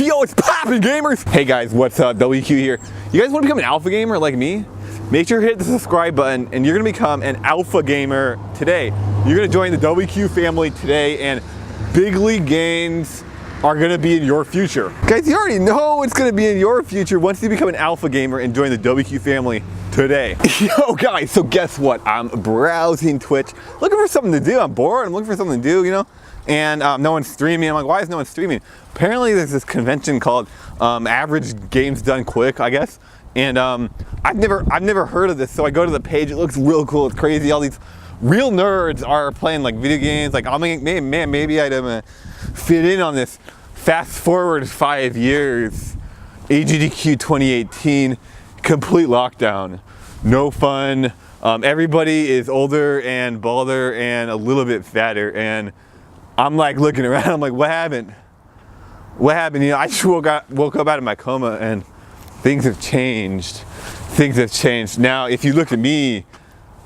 Yo, it's poppin', gamers! Hey guys, what's up? WQ here. You guys want to become an alpha gamer like me? Make sure to hit the subscribe button and you're gonna become an alpha gamer today. You're gonna join the WQ family today and big league gains are gonna be in your future. Guys, you already know it's gonna be in your future once you become an alpha gamer and join the WQ family today. Yo guys, so guess what? I'm browsing Twitch, looking for something to do. I'm bored, I'm looking for something to do, you know? And no one's streaming. I'm like, why is no one streaming? Apparently there's this convention called Average Games Done Quick, I guess. And I've never heard of this, so I go to the page. It looks real cool. It's crazy. All these real nerds are playing like video games. Like, I'm like, man, maybe I'd fit in on this. Fast forward 5 years, AGDQ 2018, complete lockdown, no fun. Everybody is older and balder and a little bit fatter, and I'm like looking around. I'm like, what happened? What happened? You know, I just woke up out of my coma and things have changed. Things have changed. Now, if you look at me,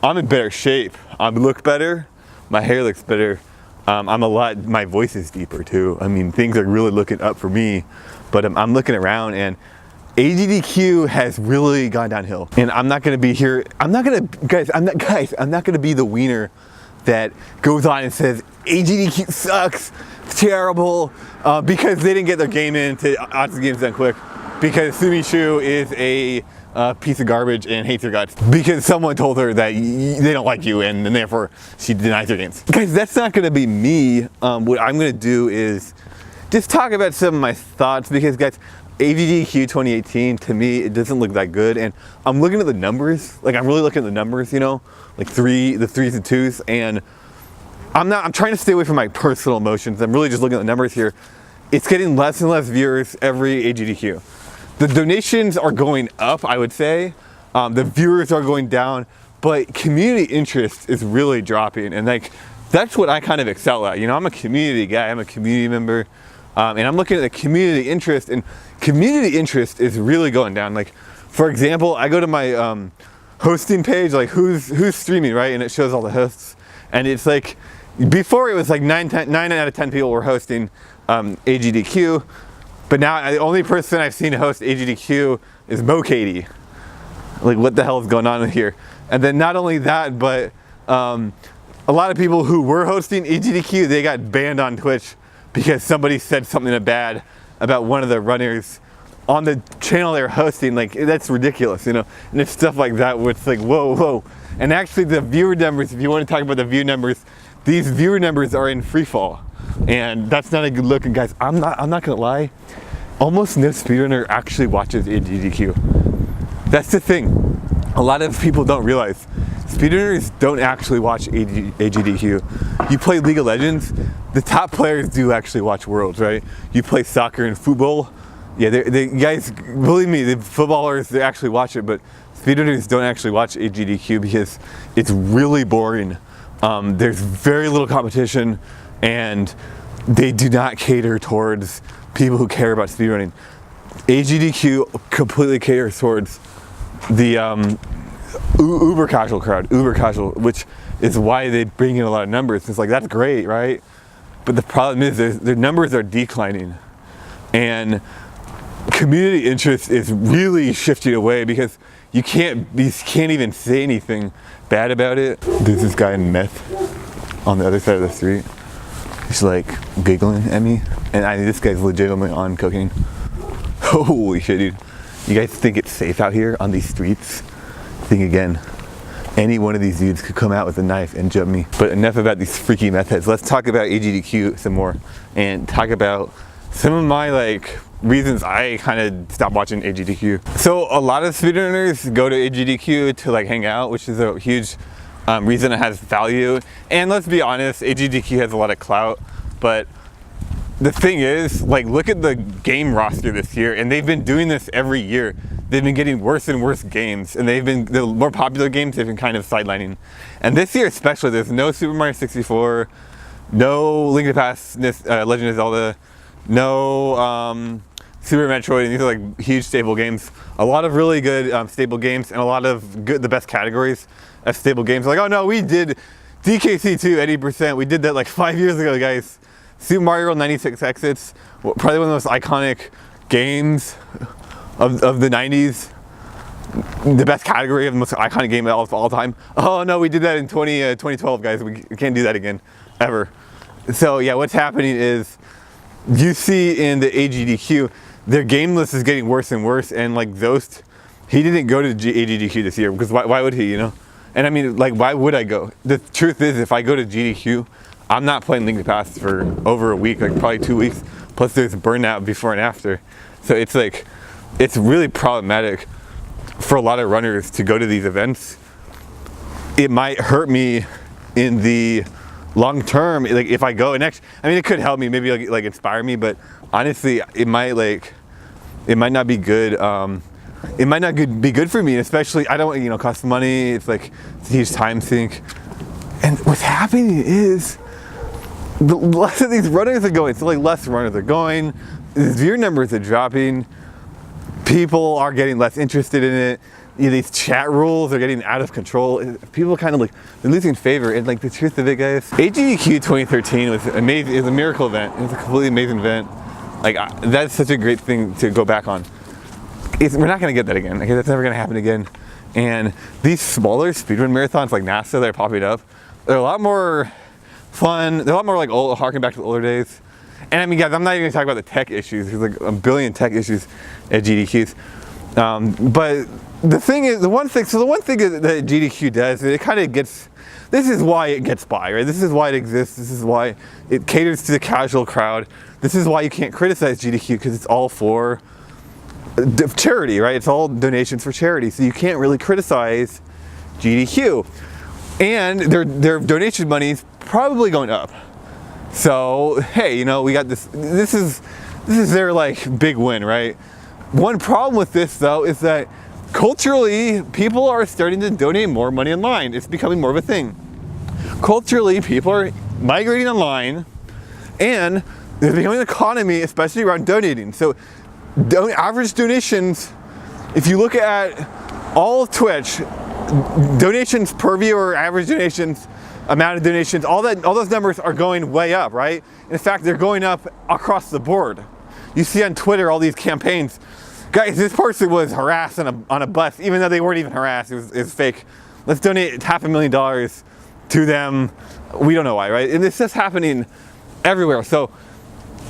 I'm in better shape. I look better. My hair looks better. My voice is deeper too. I mean, things are really looking up for me, but I'm looking around and AGDQ has really gone downhill. And I'm not gonna be here. I'm not gonna be the wiener that goes on and says AGDQ sucks, it's terrible, because they didn't get their game into Odds Games Done Quick, because Sumi Shu is a piece of garbage and hates your guts because someone told her that they don't like you and therefore she denies your games. Guys, that's not gonna be me. What I'm gonna do is just talk about some of my thoughts, because guys, AGDQ 2018, to me, it doesn't look that good. And I'm looking at the numbers, like I'm really looking at the numbers, you know, like the threes and twos, and I'm trying to stay away from my personal emotions. I'm really just looking at the numbers here. It's getting less and less viewers every AGDQ. The donations are going up, I would say. The viewers are going down, but community interest is really dropping. And like, that's what I kind of excel at. You know, I'm a community guy, I'm a community member. And I'm looking at the community interest, and community interest is really going down. Like, for example, I go to my hosting page, like who's streaming, right? And it shows all the hosts. And it's like, before it was like 9 out of 10 people were hosting AGDQ. But now the only person I've seen host AGDQ is Katie. Like, what the hell is going on here? And then not only that, but a lot of people who were hosting AGDQ, they got banned on Twitch because somebody said something bad about one of the runners on the channel they're hosting. Like, that's ridiculous, you know? And it's stuff like that where it's like, whoa. And actually the viewer numbers, if you want to talk about the view numbers, these viewer numbers are in free fall. And that's not a good look. And guys, I'm not gonna lie, almost no speedrunner actually watches AGDQ. That's the thing. A lot of people don't realize speedrunners don't actually watch AGDQ. You play League of Legends, the top players do actually watch Worlds, right? You play soccer and football, yeah, they guys, believe me, the footballers, they actually watch it, but speedrunners don't actually watch AGDQ because it's really boring. There's very little competition, and they do not cater towards people who care about speedrunning. AGDQ completely caters towards the uber casual crowd, which is why they bring in a lot of numbers. It's like, that's great, right? But the problem is their numbers are declining, and community interest is really shifting away because you can't even say anything bad about it. There's this guy in meth on the other side of the street. He's like giggling at me, and this guy's legitimately on cocaine. Holy shit, dude. You guys think it's safe out here on these streets? Think again. Any one of these dudes could come out with a knife and jump me. But enough about these freaky meth heads. Let's talk about AGDQ some more and talk about some of my like reasons I kind of stopped watching AGDQ. So a lot of speedrunners go to AGDQ to like hang out, which is a huge reason it has value. And let's be honest, AGDQ has a lot of clout, but the thing is, like, look at the game roster this year, and they've been doing this every year. They've been getting worse and worse games, and the more popular games they've been kind of sidelining. And this year especially, there's no Super Mario 64, no Link to the Past, Legend of Zelda, no Super Metroid, and these are like huge stable games. A lot of really good stable games, and a lot of the best categories of stable games. Like, oh no, we did DKC2 80%. We did that like 5 years ago, guys. Super Mario World 96 Exits, probably one of the most iconic games of the 90s. The best category of the most iconic game of all time. Oh no, we did that in 2012, guys. We can't do that again, ever. So yeah, what's happening is, you see in the AGDQ, their game list is getting worse and worse, and like Zost, he didn't go to AGDQ this year, because why would he, you know? And I mean, like, why would I go? The truth is, if I go to GDQ, I'm not playing Link to the Past for over a week, like probably 2 weeks, plus there's burnout before and after. So it's like, it's really problematic for a lot of runners to go to these events. It might hurt me in the long term, like if I go, and actually, I mean, it could help me, maybe like inspire me, but honestly, it might not be good. It might not be good for me, especially, I don't, you know, cost money. It's like, it's a huge time sink. And what's happening is, the less of these runners are going, so like less runners are going, the viewer numbers are dropping, people are getting less interested in it. You know, these chat rules are getting out of control. People kind of like, they're losing favor. And like, the truth of it, guys, AGDQ 2013 was amazing. It was a miracle event. It was a completely amazing event. Like, that's such a great thing to go back on. We're not going to get that again. Okay, that's never going to happen again. And these smaller speedrun marathons like NASA that are popping up, they're a lot more fun. They're a lot more like old, harking back to the older days. And I mean, guys, I'm not even going to talk about the tech issues. There's like a billion tech issues at GDQs. But the thing is, the one thing that GDQ does, it kind of gets, this is why it gets by, right? This is why it exists. This is why it caters to the casual crowd. This is why you can't criticize GDQ, because it's all for charity, right? It's all donations for charity. So you can't really criticize GDQ. And their donation money is probably going up. So, hey, you know, we got this, this is their like big win, right? One problem with this though is that culturally, people are starting to donate more money online. It's becoming more of a thing. Culturally, people are migrating online, and there's becoming an economy, especially around donating. So average donations, if you look at all of Twitch, donations per viewer, average donations, amount of donations, all those numbers are going way up, right? In fact, they're going up across the board. You see on Twitter all these campaigns. Guys, this person was harassed on a bus, even though they weren't even harassed. It was fake. Let's donate $500,000 to them. We don't know why, right? And it's just happening everywhere. So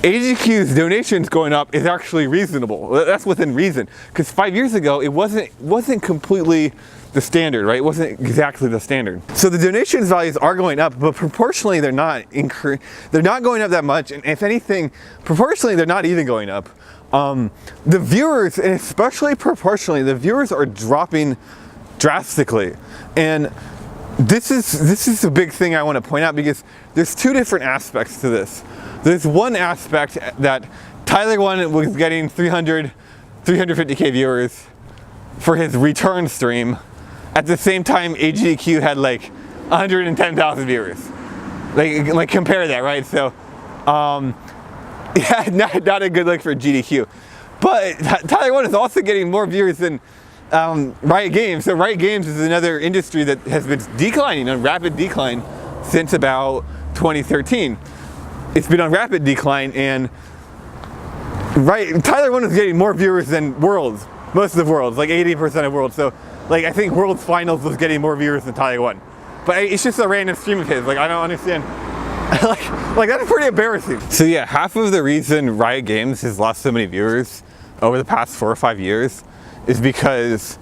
AGQ's donations going up is actually reasonable. That's within reason. Because 5 years ago, it wasn't completely the standard, right? It wasn't exactly the standard. So the donations values are going up, but proportionally they're not going up that much. And if anything, proportionally they're not even going up. The viewers, and especially proportionally, the viewers are dropping drastically. And this is a big thing I want to point out, because there's two different aspects to this. There's one aspect that Tyler One was getting 350K viewers for his return stream. At the same time, AGDQ had like 110,000 viewers. Like compare that, right? So, yeah, not a good look for GDQ. But Tyler One is also getting more viewers than Riot Games. So Riot Games is another industry that has been declining, on rapid decline, since about 2013. It's been on rapid decline, and Tyler One is getting more viewers than Worlds, most of the Worlds, like 80% of Worlds. So, like, I think Worlds Finals was getting more viewers than Tyler One. But it's just a random stream of his. Like, I don't understand. like that's pretty embarrassing. So yeah, half of the reason Riot Games has lost so many viewers over the past 4 or 5 years is because,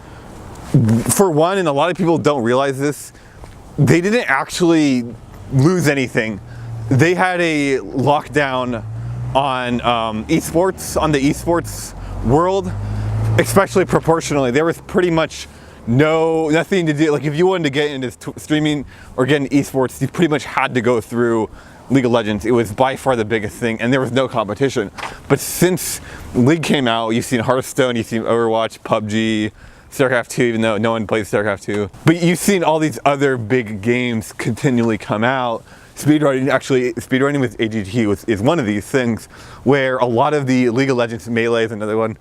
for one, and a lot of people don't realize this, they didn't actually lose anything. They had a lockdown on esports, on the esports world, especially proportionally. There was pretty much nothing to do. Like, if you wanted to get into streaming or get into esports, you pretty much had to go through League of Legends. It was by far the biggest thing, and there was no competition. But since League came out, you've seen Hearthstone, you've seen Overwatch, PUBG, StarCraft 2, even though no one plays StarCraft 2. But you've seen all these other big games continually come out. Speedrunning with AGDQ is one of these things, where a lot of the League of Legends, Melee is another one,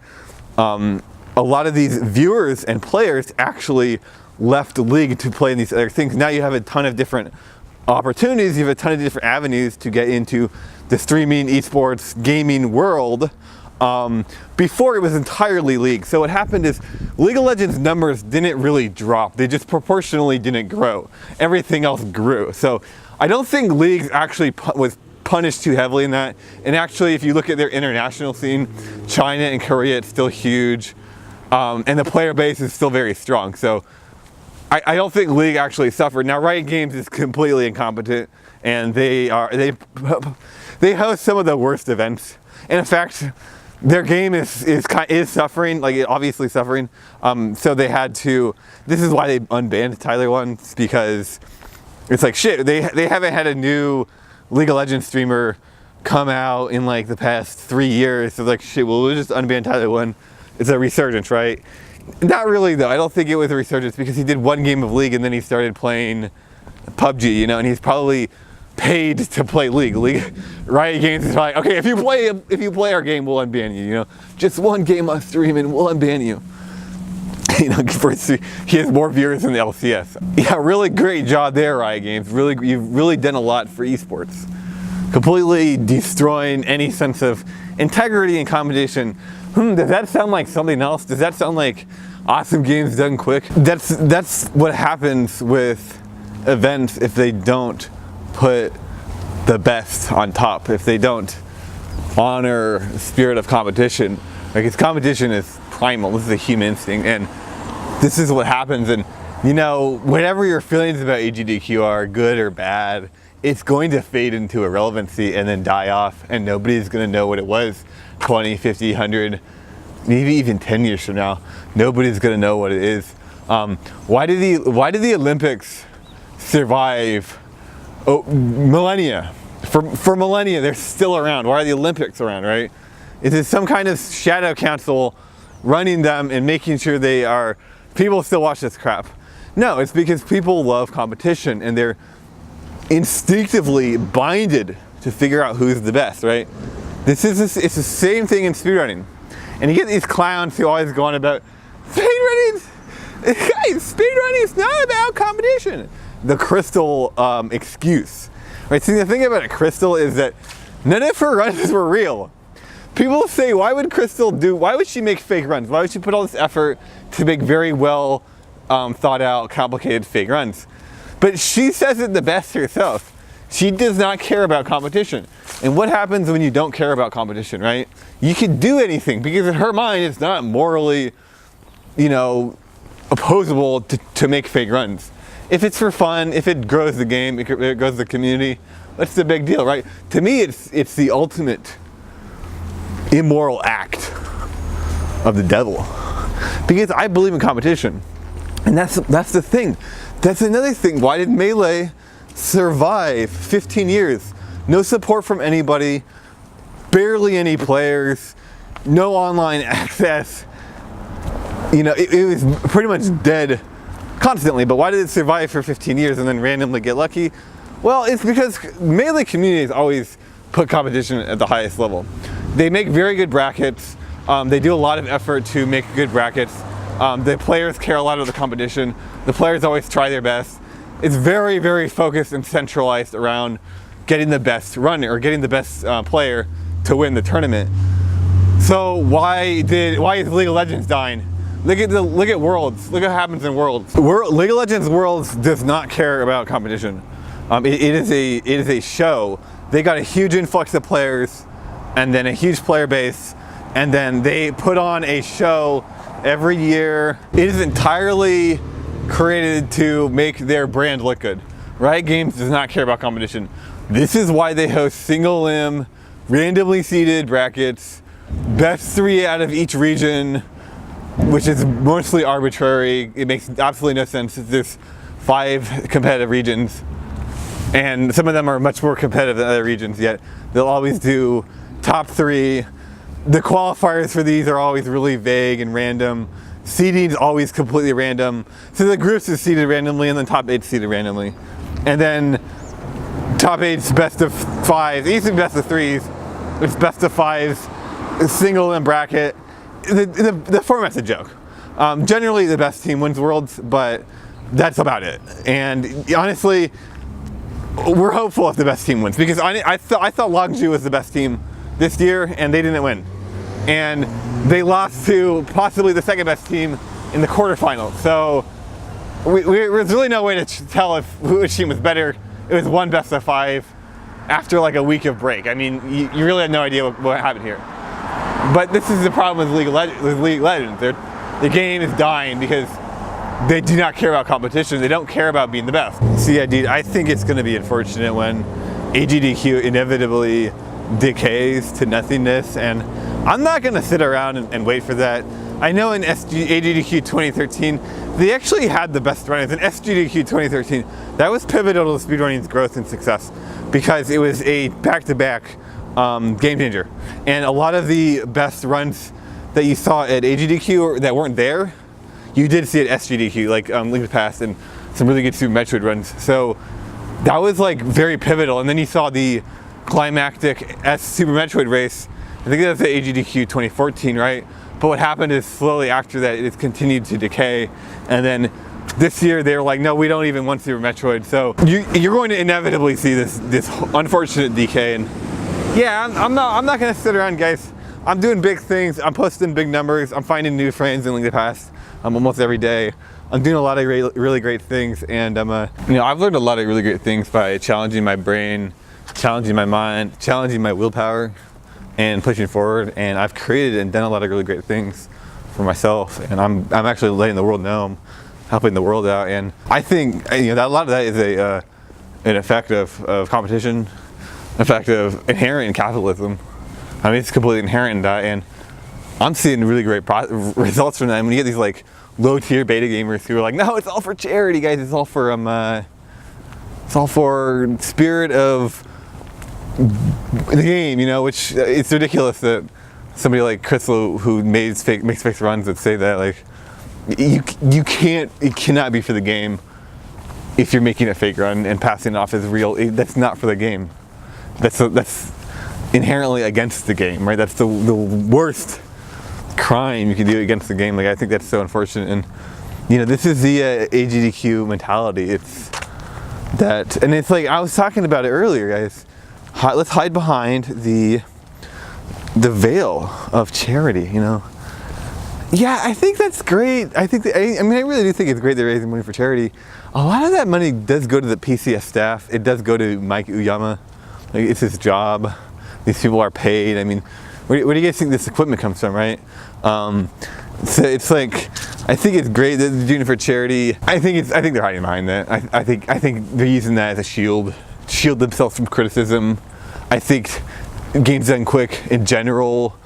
a lot of these viewers and players actually left League to play in these other things. Now you have a ton of different opportunities. You have a ton of different avenues to get into the streaming, esports, gaming world. Before it was entirely League. So what happened is League of Legends numbers didn't really drop. They just proportionally didn't grow. Everything else grew. So I don't think League actually was punished too heavily in that. And actually, if you look at their international scene, China and Korea, it's still huge. And the player base is still very strong. So I don't think League actually suffered. Now Riot Games is completely incompetent, and they host some of the worst events. And in fact, their game is suffering, like obviously suffering. So they had to. This is why they unbanned Tyler once, because it's like shit. They haven't had a new League of Legends streamer come out in like the past 3 years. So like shit. Well, we'll just unban Tyler one. It's a resurgence, right? Not really though. I don't think it was a resurgence because he did one game of League and then he started playing PUBG. You know, and he's probably paid to play League. Riot Games is like, okay, if you play our game, we'll unban you. You know, just one game on stream and we'll unban you. You know, he has more viewers than the LCS. Yeah, really great job there, Riot Games. Really, you've really done a lot for esports. Completely destroying any sense of integrity and competition. Does that sound like something else? Does that sound like awesome games done quick? That's what happens with events if they don't put the best on top, if they don't honor the spirit of competition. Like, its competition is primal. This is a human instinct, and this is what happens. And you know, whatever your feelings about AGDQ are, good or bad, it's going to fade into irrelevancy and then die off, and nobody's going to know what it was 20, 50, 100, maybe even 10 years from now. Nobody's going to know what it is. Why did the Olympics survive millennia? For millennia, they're still around. Why are the Olympics around, right? Is it some kind of shadow council running them and making sure they are, people still watch this crap? No, it's because people love competition and they're instinctively binded to figure out who's the best, right? It's the same thing in speedrunning. And you get these clowns who always go on about speedrunning. Guys, speedrunning is not about competition. The Crystal excuse, right? See, the thing about a Crystal is that none of her runs were real. People say, why would she make fake runs? Why would she put all this effort to make very well thought out, complicated fake runs? But she says it the best herself. She does not care about competition. And what happens when you don't care about competition, right? You can do anything because in her mind, it's not morally, you know, opposable to make fake runs. If it's for fun, if it grows the game, it grows the community, what's the big deal, right? To me, it's the ultimate immoral act of the devil, because I believe in competition, and that's the thing. That's another thing. Why did Melee survive 15 years? No support from anybody, barely any players, no online access. You know, it was pretty much dead constantly. But why did it survive for 15 years and then randomly get lucky? Well, it's because Melee communities always put competition at the highest level. They make very good brackets. They do a lot of effort to make good brackets. The players care a lot about the competition. The players always try their best. It's very, very focused and centralized around getting the best runner or getting the best player to win the tournament. So why is League of Legends dying? Look at Worlds. Look what happens in Worlds. League of Legends Worlds does not care about competition. It is a show. They got a huge influx of players, and then a huge player base, and then they put on a show every year. It is entirely created to make their brand look good. Riot Games does not care about competition. This is why they host single limb, randomly seeded brackets, best 3 out of each region, which is mostly arbitrary. It makes absolutely no sense. There's 5 competitive regions, and some of them are much more competitive than other regions, yet they'll always do top 3. The qualifiers for these are always really vague and random. Seeding is always completely random. So the groups is seeded randomly, and then top 8 seeded randomly. And then top 8's best of 5s, even best of 3s, it's best of 5s, single and bracket. The format's a joke. Generally the best team wins Worlds, but that's about it. And honestly, we're hopeful if the best team wins, because I thought Longzhu was the best team this year, and they didn't win. And they lost to possibly the second best team in the quarterfinals. So there's really no way to tell which team was better. It was one best of 5 after like a week of break. I mean, you really have no idea what happened here. But this is the problem with League Legends. The game is dying because they do not care about competition. They don't care about being the best. So yeah, dude, I think it's going to be unfortunate when AGDQ inevitably decays to nothingness, and I'm not going to sit around and wait for that. I know in AGDQ 2013, they actually had the best runners. In SGDQ 2013, that was pivotal to speedrunning's growth and success because it was a back-to-back game changer. And a lot of the best runs that you saw at AGDQ that weren't there, you did see at SGDQ, like Link to the Past and some really good Super Metroid runs. So that was like very pivotal. And then you saw the climactic Super Metroid race. I think that's at AGDQ 2014, right? But what happened is slowly after that, it's continued to decay. And then this year they were like, no, we don't even want Super Metroid. So you're going to inevitably see this unfortunate decay. And yeah, I'm not going to sit around, guys. I'm doing big things. I'm posting big numbers. I'm finding new friends in Link to the Past almost every day. I'm doing a lot of really great things, and I've learned a lot of really great things by challenging my brain, challenging my mind, challenging my willpower, and pushing forward. And I've created and done a lot of really great things for myself, and I'm actually letting the world know I'm helping the world out. And I think that a lot of that is an effect of competition, an effect of inherent in capitalism. I mean, it's completely inherent in that, and I'm seeing really great results from that. And when you get these like low-tier beta gamers who are like, no, it's all for charity, guys. It's all for spirit of the game, which it's ridiculous that somebody like Crystal, who makes fake runs, would say that. Like, it cannot be for the game if you're making a fake run and passing it off as real. That's not for the game. That's inherently against the game, right? That's the worst crime you can do against the game. Like, I think that's so unfortunate. And this is the AGDQ mentality. It's that, and it's like I was talking about it earlier, guys. Let's hide behind the veil of charity. Yeah, I think that's great. I really do think it's great they're raising money for charity. A lot of that money does go to the PCS staff. It does go to Mike Uyama. Like, it's his job. These people are paid. I mean, where do you guys think this equipment comes from, right? So it's like, I think it's great that they're doing it for charity. I think they're hiding behind that. I think they're using that as a shield themselves from criticism. I think Games Done Quick in general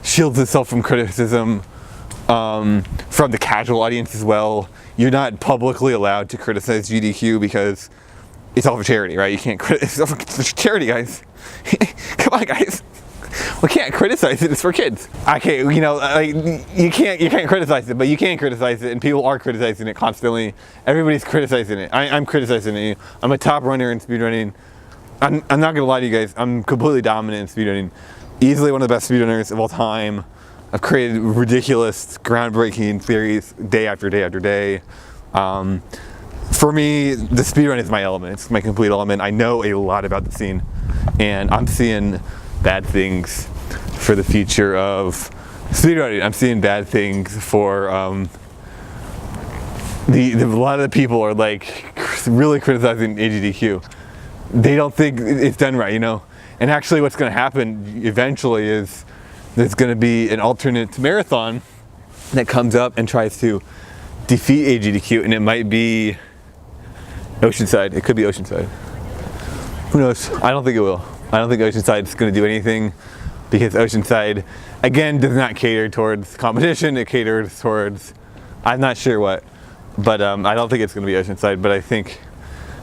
shields itself from criticism from the casual audience as well. You're not publicly allowed to criticize GDQ because it's all for charity, right? You can't criticize. It's for charity, guys. Come on, guys. We can't criticize it. It's for kids. Okay, you can't criticize it, but you can criticize it, and people are criticizing it constantly. Everybody's criticizing it. I'm criticizing it. I'm a top runner in speedrunning. I'm not gonna lie to you guys. I'm completely dominant in speedrunning. Easily one of the best speedrunners of all time. I've created ridiculous, groundbreaking theories day after day after day. For me, the speedrun is my element. It's my complete element. I know a lot about the scene, and I'm seeing bad things for the future of speedrunning. I'm seeing bad things for a lot of the people are like really criticizing AGDQ. They don't think it's done right, And actually, what's going to happen eventually is there's going to be an alternate marathon that comes up and tries to defeat AGDQ, and it might be Oceanside. It could be Oceanside. Who knows? I don't think it will. I don't think Oceanside is going to do anything because Oceanside, again, does not cater towards competition. It caters towards, I'm not sure what, but I don't think it's going to be Oceanside. But I think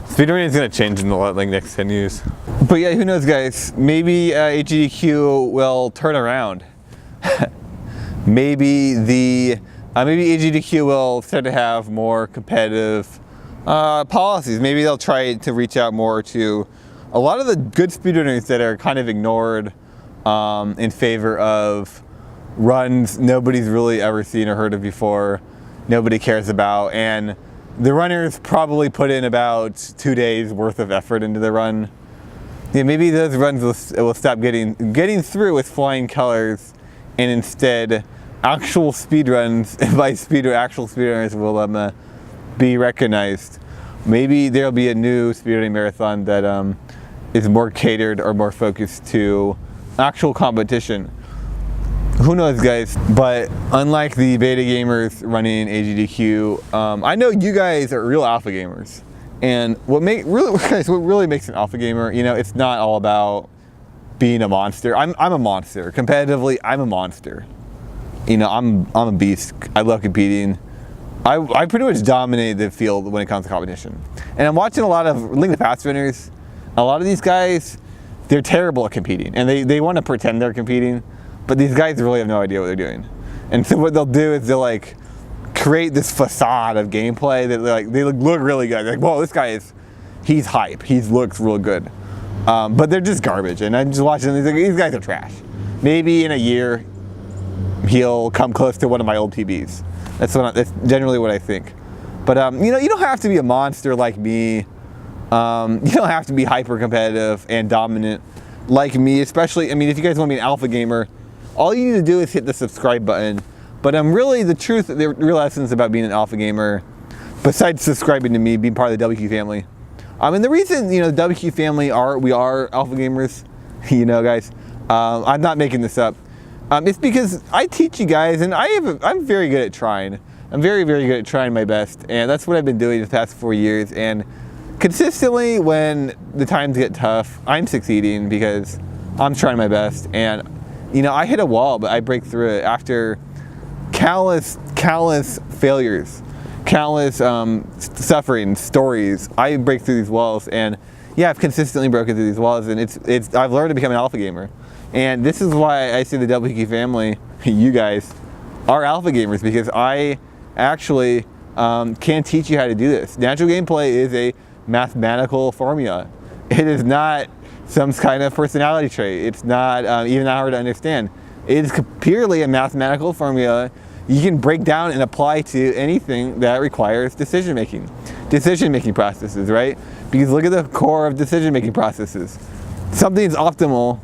speedrunning is going to change in the next 10 years. But yeah, who knows, guys? Maybe AGDQ will turn around. maybe AGDQ will start to have more competitive policies. Maybe they'll try to reach out more to a lot of the good speedrunners that are kind of ignored in favor of runs nobody's really ever seen or heard of before, nobody cares about, and the runners probably put in about 2 days worth of effort into the run. Yeah, maybe those runs will stop getting through with flying colors, and instead actual speed runs, by actual speedrunners will be recognized. Maybe there'll be a new speedrunning marathon that is more catered or more focused to actual competition. Who knows, guys? But unlike the beta gamers running AGDQ, I know you guys are real alpha gamers. And what really makes an alpha gamer, you know, it's not all about being a monster. I'm a monster. Competitively, I'm a monster. You know, I'm a beast. I love competing. I pretty much dominate the field when it comes to competition. And I'm watching a lot of Link to the Past winners. A lot of these guys, they're terrible at competing, and they want to pretend they're competing, but these guys really have no idea what they're doing. And so what they'll do is they'll like create this facade of gameplay that they look really good. They're like, whoa, this guy he's hype. He looks real good. But they're just garbage. And I'm just watching these guys are trash. Maybe in a year he'll come close to one of my old PBs. That's generally what I think. But you know, you don't have to be a monster like me. You don't have to be hyper competitive and dominant like me, especially, I mean, if you guys want to be an alpha gamer, all you need to do is hit the subscribe button. But really the real essence about being an alpha gamer, besides subscribing to me, being part of the WQ family. And the reason, you know, the WQ family we are alpha gamers, you know, guys, I'm not making this up. It's because I teach you guys, and I'm very good at trying. I'm very, very good at trying my best, and that's what I've been doing the past 4 years. And consistently, when the times get tough, I'm succeeding because I'm trying my best. And you know, I hit a wall, but I break through it after countless failures, countless suffering stories. I break through these walls, and yeah, I've consistently broken through these walls, and I've learned to become an alpha gamer. And this is why I see the WQ family, you guys, are alpha gamers, because I actually can teach you how to do this. Natural gameplay is a mathematical formula. It is not some kind of personality trait. It's not even that hard to understand. It is purely a mathematical formula you can break down and apply to anything that requires decision-making processes, right? Because look at the core of decision-making processes. Something's optimal,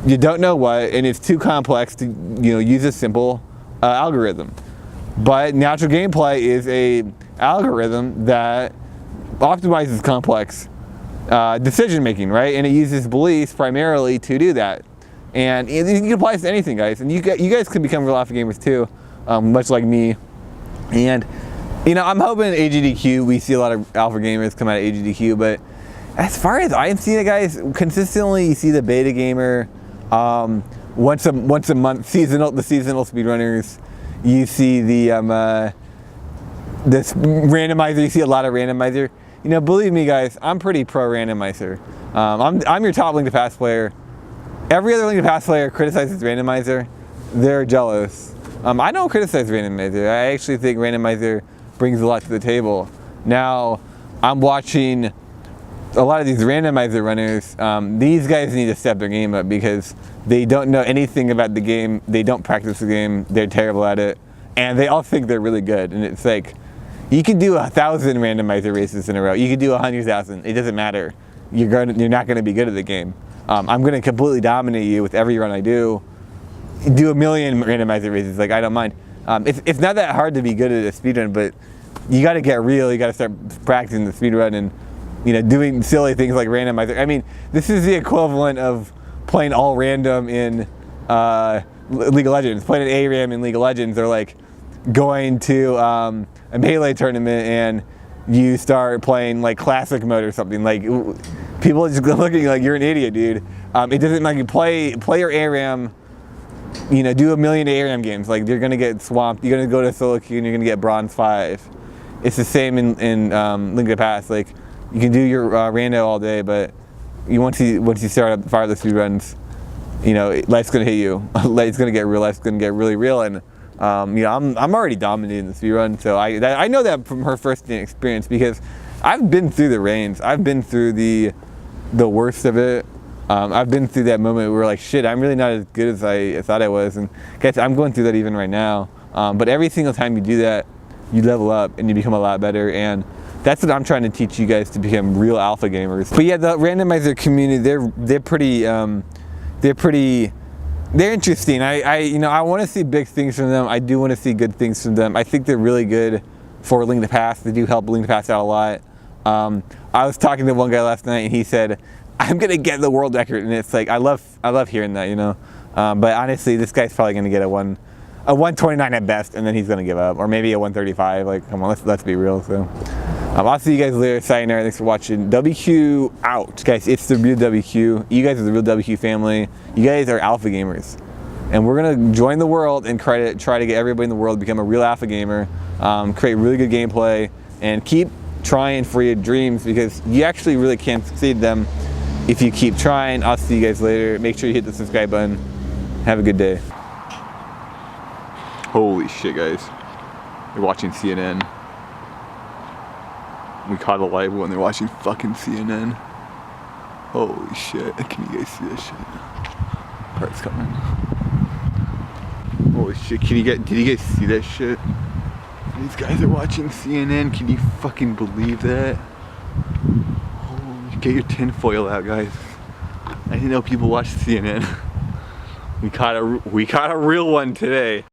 you don't know what, and it's too complex to, you know, use a simple algorithm. But natural gameplay is a algorithm that optimizes complex decision-making, right? And it uses beliefs primarily to do that. And you can apply this to anything, guys. And you guys can become real alpha gamers too, much like me. And you know, I'm hoping AGDQ, we see a lot of alpha gamers come out of AGDQ. But as far as I'm seeing it, guys, consistently you see the beta gamer once a month, the seasonal speedrunners. You see this randomizer. You see a lot of randomizer. You know, believe me, guys, I'm pretty pro randomizer. I'm your top Link to the Past player. Every other Link to the Past player criticizes randomizer. They're jealous. I don't criticize randomizer. I actually think randomizer brings a lot to the table. Now, I'm watching a lot of these randomizer runners. These guys need to step their game up because they don't know anything about the game. They don't practice the game. They're terrible at it. And they all think they're really good. And it's like, you can do 1,000 randomizer races in a row. You can do 100,000. It doesn't matter. You're not going to be good at the game. I'm going to completely dominate you with every run I do. Do 1 million randomizer races. Like, I don't mind. It's not that hard to be good at a speedrun, but you got to get real. You got to start practicing the speedrun and, you know, doing silly things like randomizer. I mean, this is the equivalent of playing all random in League of Legends. Playing an ARAM in League of Legends, or like going to a Melee tournament and you start playing like classic mode or something. Like, people are just looking like you're an idiot, dude. It doesn't like you play your ARAM, you know, do 1 million ARAM games. Like, you're gonna get swamped. You're gonna go to solo queue and you're gonna get bronze 5. It's the same in Link to the Past. Like, you can do your rando all day, but once you start up fire the speed runs, you know, life's gonna hit you. It's gonna get real. Life's gonna get really real. And you know, I'm already dominating the speed run, so I know that from her first experience, because I've been through the reigns. I've been through the worst of it. I've been through that moment where, like, shit, I'm really not as good as I thought I was. And guys, I'm going through that even right now. But every single time you do that, you level up and you become a lot better. And that's what I'm trying to teach you guys, to become real alpha gamers. But yeah, the randomizer community, they're interesting. I want to see big things from them. I do want to see good things from them. I think they're really good for Link to the Past. They do help Link to the Past out a lot. I was talking to one guy last night, and he said, "I'm gonna get the world record," and it's like I love hearing that, you know. But honestly, this guy's probably gonna get a 129 at best, and then he's gonna give up, or maybe a 135. Like, come on, let's be real. So, I'll see you guys later. Sayonara. Thanks for watching. WQ out, guys. It's the real WQ. You guys are the real WQ family. You guys are alpha gamers, and we're gonna join the world and try to get everybody in the world to become a real alpha gamer. Create really good gameplay, and keep trying for your dreams, because you actually really can succeed them if you keep trying. I'll see you guys later. Make sure you hit the subscribe button. Have a good day. Holy shit, guys. They're watching CNN. We caught a live one. They're watching fucking CNN. Holy shit. Can you guys see this shit? Part's coming. Holy shit. Did you guys see that shit? These guys are watching CNN. Can you fucking believe that? Holy, get your tinfoil out, guys. I didn't know people watch CNN. We caught a real one today.